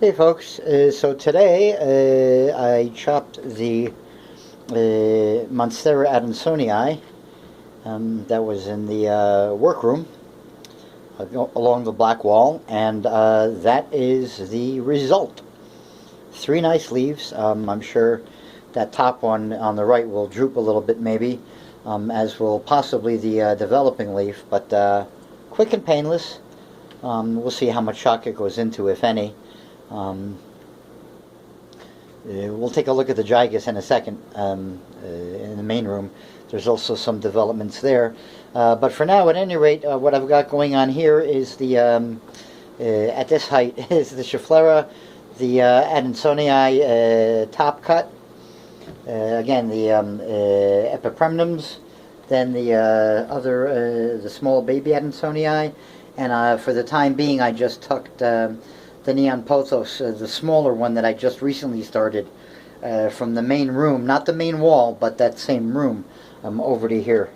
Hey folks, so today I chopped the Monstera adensonii that was in the workroom along the black wall, and that is the result. Three nice leaves. I'm sure that top one on the right will droop a little bit maybe, as will possibly the developing leaf, but quick and painless. We'll see how much shock it goes into, if any. We'll take a look at the gigas in a second in the main room. There's also some developments there. But for now, at any rate, what I've got going on here is the, at this height, is the Schefflera, the adensonii top cut. Again, the epipremnums, then the other, the small baby adensonii. And for the time being, I just tucked the neon pothos, the smaller one that I just recently started from the main room, not the main wall, but that same room, over to here,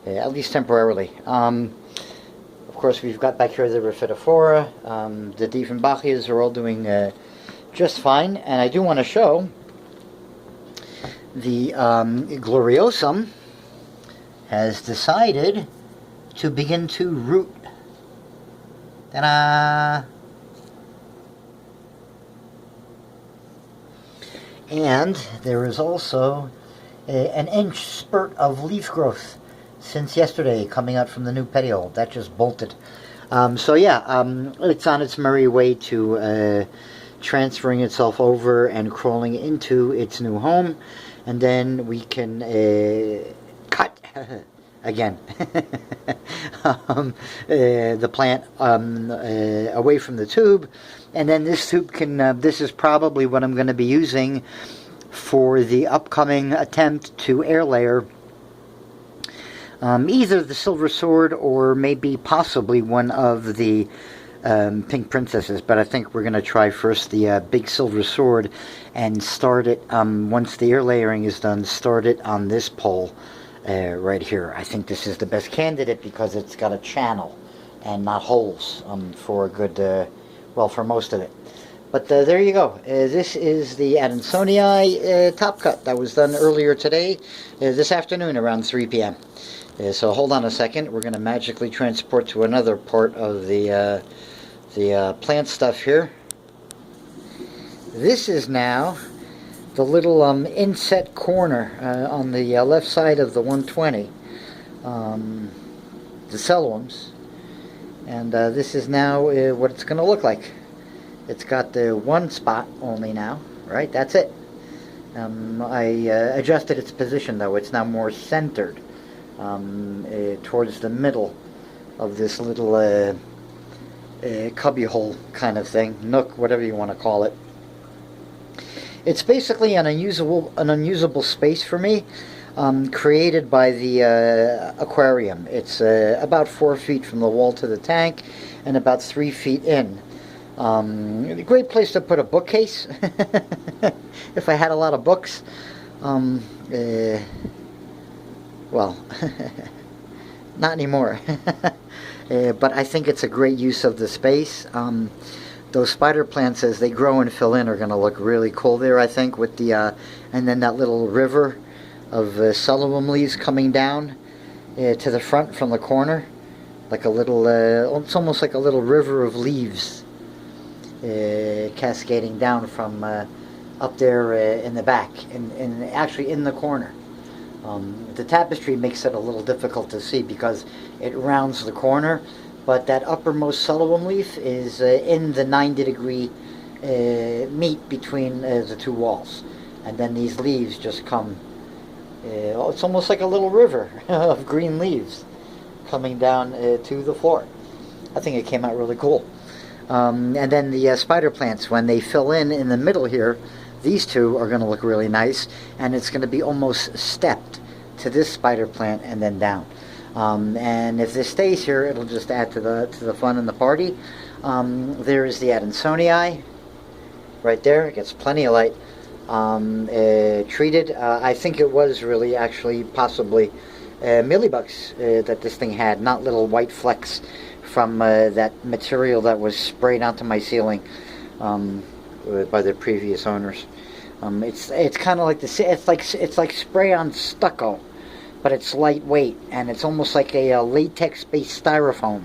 at least temporarily. Of course, we've got back here the Rhaphidophora, the Dieffenbachias are all doing just fine, and I do want to show the gloriosum has decided to begin to root. Ta-da! And there is also an inch spurt of leaf growth since yesterday coming out from the new petiole. That just bolted. So yeah, it's on its merry way to transferring itself over and crawling into its new home. And then we can cut again the plant away from the tube. And then this tube can, this is probably what I'm going to be using for the upcoming attempt to air layer either the Silver Sword or maybe possibly one of the Pink Princesses. But I think we're going to try first the big Silver Sword and start it, once the air layering is done, start it on this pole right here. I think this is the best candidate because it's got a channel and not holes for a good... well, for most of it. But there you go. This is the adensonii top cut that was done earlier today, this afternoon around 3 p.m. So hold on a second. We're going to magically transport to another part of the plant stuff here. This is now the little inset corner on the left side of the 120, the selluoms. And this is now what it's going to look like. It's got the one spot only now, right? That's it. I adjusted its position, though. It's now more centered towards the middle of this little cubbyhole kind of thing, nook, whatever you want to call it. It's basically an unusable space for me. Created by the aquarium. It's about 4 feet from the wall to the tank and about 3 feet in. A great place to put a bookcase if I had a lot of books. Well, not anymore. But I think it's a great use of the space. Those spider plants, as they grow and fill in, are going to look really cool there, I think, with the and then that little river of selluom leaves coming down to the front from the corner, like a little, it's almost like a little river of leaves cascading down from up there in the back, and actually in the corner. The tapestry makes it a little difficult to see because it rounds the corner, but that uppermost selluom leaf is in the 90-degree meet between the two walls, and then these leaves just come. It's almost like a little river of green leaves coming down to the floor. I think it came out really cool. And then the spider plants, when they fill in the middle here, these two are going to look really nice, and it's going to be almost stepped to this spider plant and then down. And if this stays here, it'll just add to the fun and the party. There is the adensonii right there. It gets plenty of light. Treated. I think it was really actually possibly millibugs that this thing had, not little white flecks from that material that was sprayed onto my ceiling. um, by the previous owners. It's kind of like it's like spray on stucco, but it's lightweight and it's almost like a latex-based styrofoam.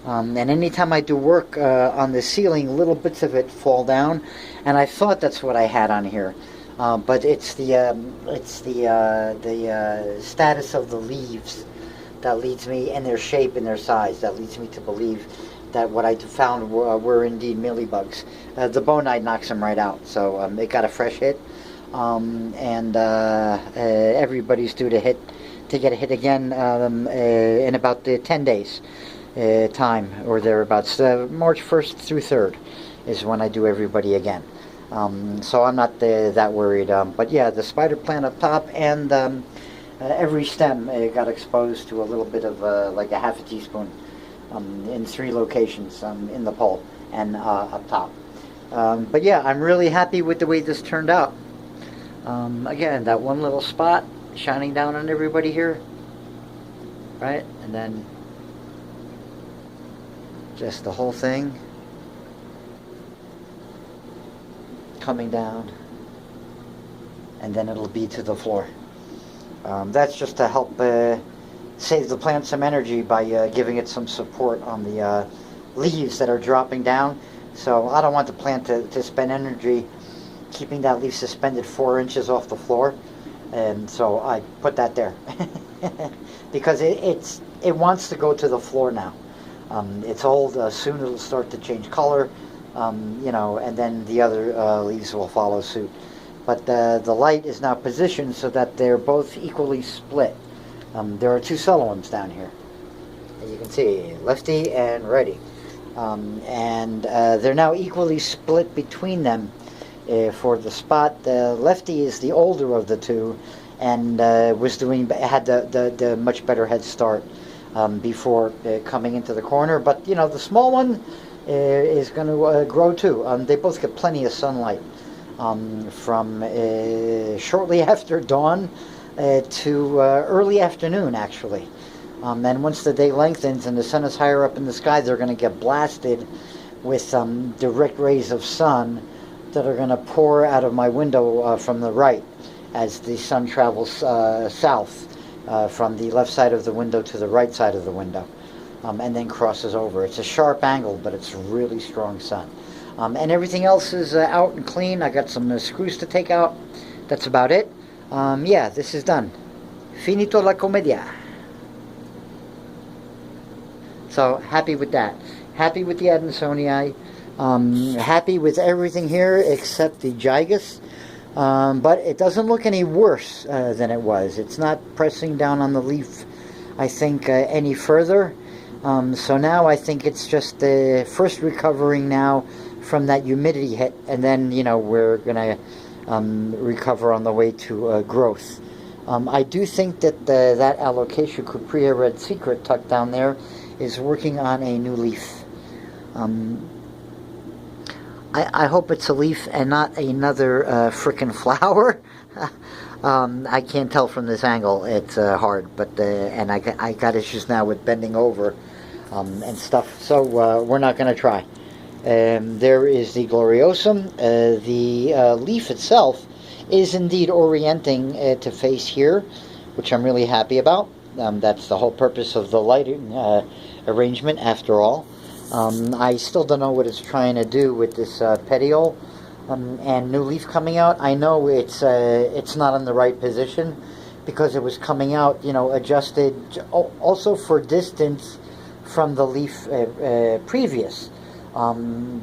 And anytime I do work on the ceiling, little bits of it fall down, and I thought that's what I had on here, but it's the status of the leaves that leads me, and their shape and their size, that leads me to believe that what I found were indeed mealybugs. The bonite knocks them right out, so it got a fresh hit, and everybody's due to get a hit again in about 10 days. Time or thereabouts. March 1st through 3rd is when I do everybody again. So I'm not that worried. But yeah, the spider plant up top and every stem got exposed to a little bit of like a half a teaspoon in 3 locations in the pole and up top. But yeah, I'm really happy with the way this turned out. Again, that one little spot shining down on everybody here, right? And then just the whole thing coming down, and then it'll be to the floor. That's just to help save the plant some energy by giving it some support on the leaves that are dropping down. So I don't want the plant to spend energy keeping that leaf suspended 4 inches off the floor, and so I put that there because it wants to go to the floor now. It's old. Soon it'll start to change color, and then the other leaves will follow suit. But the light is now positioned so that they're both equally split. There are 2 selluoms down here, as you can see, lefty and righty, and they're now equally split between them for the spot. The lefty is the older of the 2, and had the much better head start before coming into the corner. But the small one is going to grow too. They both get plenty of sunlight from shortly after dawn to early afternoon, actually. And once the day lengthens and the sun is higher up in the sky, they're going to get blasted with direct rays of sun that are going to pour out of my window from the right as the sun travels south. From the left side of the window to the right side of the window, and then crosses over. It's a sharp angle, but it's really strong sun. And everything else is out and clean. I got some screws to take out. That's about it. Yeah, this is done. Finito la commedia. So, happy with that. Happy with the adensonii. Happy with everything here except the gigas. But it doesn't look any worse than it was. It's not pressing down on the leaf, I think, any further. So now I think it's just first recovering now from that humidity hit, and then we're gonna recover on the way to growth. I do think that that alocasia cuprea red secret tucked down there is working on a new leaf. I hope it's a leaf and not another frickin' flower. I can't tell from this angle. It's hard, but and I got issues now with bending over and stuff. So we're not going to try. There is the gloriosum. The leaf itself is indeed orienting to face here, which I'm really happy about. That's the whole purpose of the lighting arrangement, after all. I still don't know what it's trying to do with this petiole and new leaf coming out. I know it's not in the right position because it was coming out, adjusted also for distance from the leaf previous,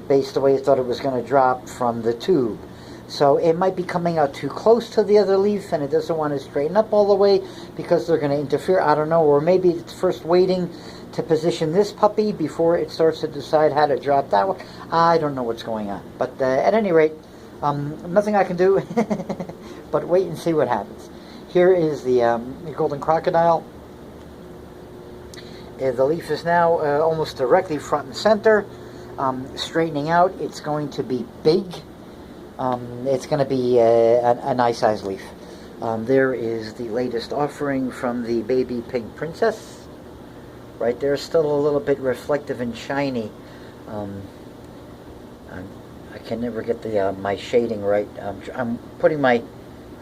based the way it thought it was going to drop from the tube. So it might be coming out too close to the other leaf, and it doesn't want to straighten up all the way because they're going to interfere. I don't know, or maybe it's first waiting to position this puppy before it starts to decide how to drop that one. I don't know what's going on. But at any rate, nothing I can do but wait and see what happens. Here is the golden crocodile. The leaf is now almost directly front and center. Straightening out, it's going to be big. It's going to be a nice size leaf. There is the latest offering from the baby pink princess. Right there, still a little bit reflective and shiny. I can never get the my shading right. I'm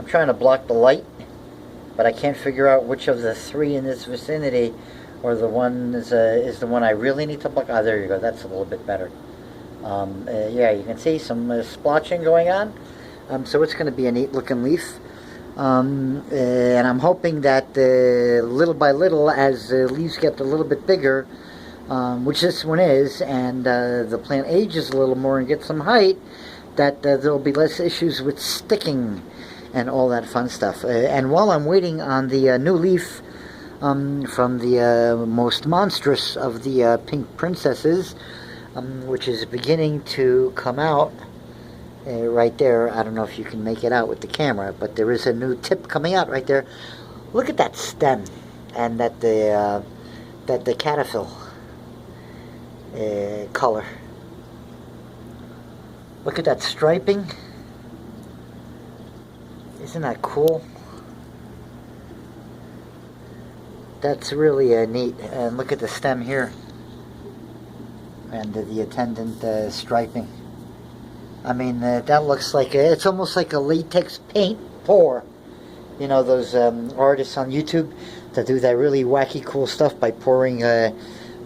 trying to block the light, but I can't figure out which of the three in this vicinity or the one is the one I really need to block. Ah, there you go. That's a little bit better. Yeah, you can see some splotching going on. So it's going to be a neat looking leaf. And I'm hoping that little by little, as the leaves get a little bit bigger, which this one is, and the plant ages a little more and gets some height, that there'll be less issues with sticking and all that fun stuff. And while I'm waiting on the new leaf from the most monstrous of the pink princesses, which is beginning to come out, right there. I don't know if you can make it out with the camera, but there is a new tip coming out right there. Look at that stem, and that the caterpillar color. Look at that striping. Isn't that cool? That's really neat. And look at the stem here, and the attendant striping. I mean, that looks like it's almost like a latex paint pour. You know, those artists on YouTube that do that really wacky, cool stuff by pouring.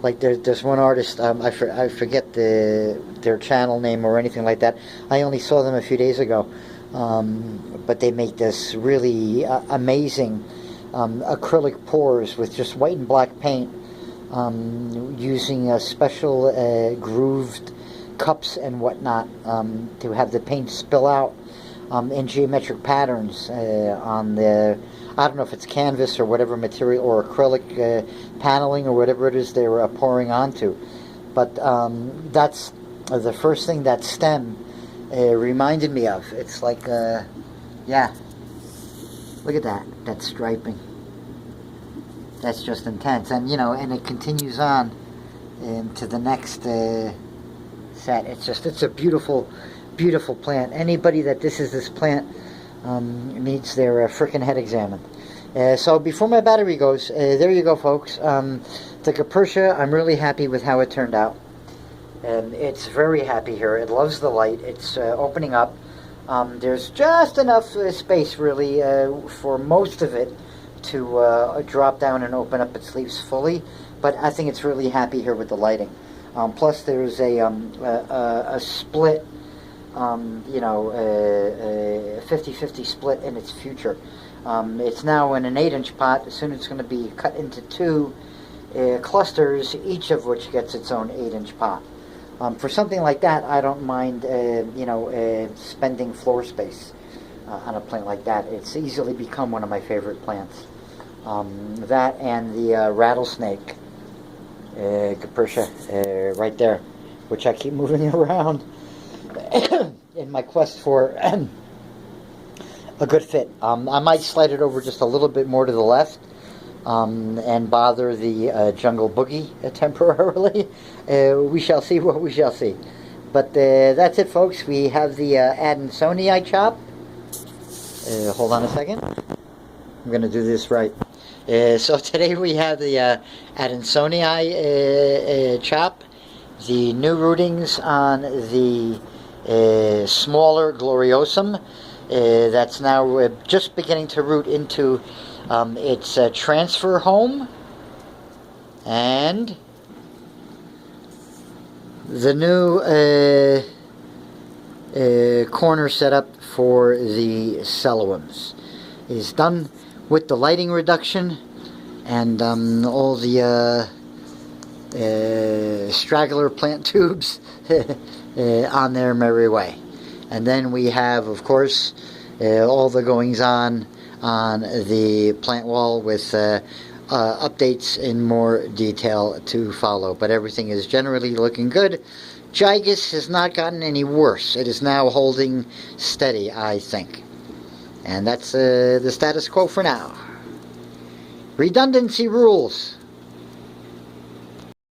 Like there's one artist, I forget their channel name or anything like that. I only saw them a few days ago, but they make this really amazing acrylic pours with just white and black paint, using a special grooved cups and whatnot, to have the paint spill out in geometric patterns on the, I don't know if it's canvas or whatever material, or acrylic paneling or whatever it is they were pouring onto. But that's the first thing that stem reminded me of. It's like, yeah, look at that striping. That's just intense. And, you know, and it continues on into the next set. It's a beautiful, beautiful plant. Anybody that this plant needs their frickin' head examined. So before my battery goes, there you go, folks. The Capertia, I'm really happy with how it turned out. It's very happy here. It loves the light. It's opening up. There's just enough space, really, for most of it to drop down and open up its leaves fully. But I think it's really happy here with the lighting. Plus, there's a split, you know, a 50-50 split in its future. It's now in an 8-inch pot. Soon it's going to be cut into 2 clusters, each of which gets its own 8-inch pot. For something like that, I don't mind, you know, spending floor space on a plant like that. It's easily become one of my favorite plants. That and the rattlesnake Capertia right there, which I keep moving around in my quest for a good fit. I might slide it over just a little bit more to the left and bother the jungle boogie temporarily. We shall see what we shall see. But that's it, folks. We have the adensonii chop. Hold on a second. I'm going to do this right. So today we have the adensonii chop, the new rootings on the smaller gloriosum that's now just beginning to root into its transfer home, and the new corner setup for the selluoms is done with the lighting reduction and all the straggler plant tubes on their merry way. And then we have, of course, all the goings-on on the plant wall with updates in more detail to follow. But everything is generally looking good. Gigas has not gotten any worse. It is now holding steady, I think. And that's the status quo for now. Redundancy rules.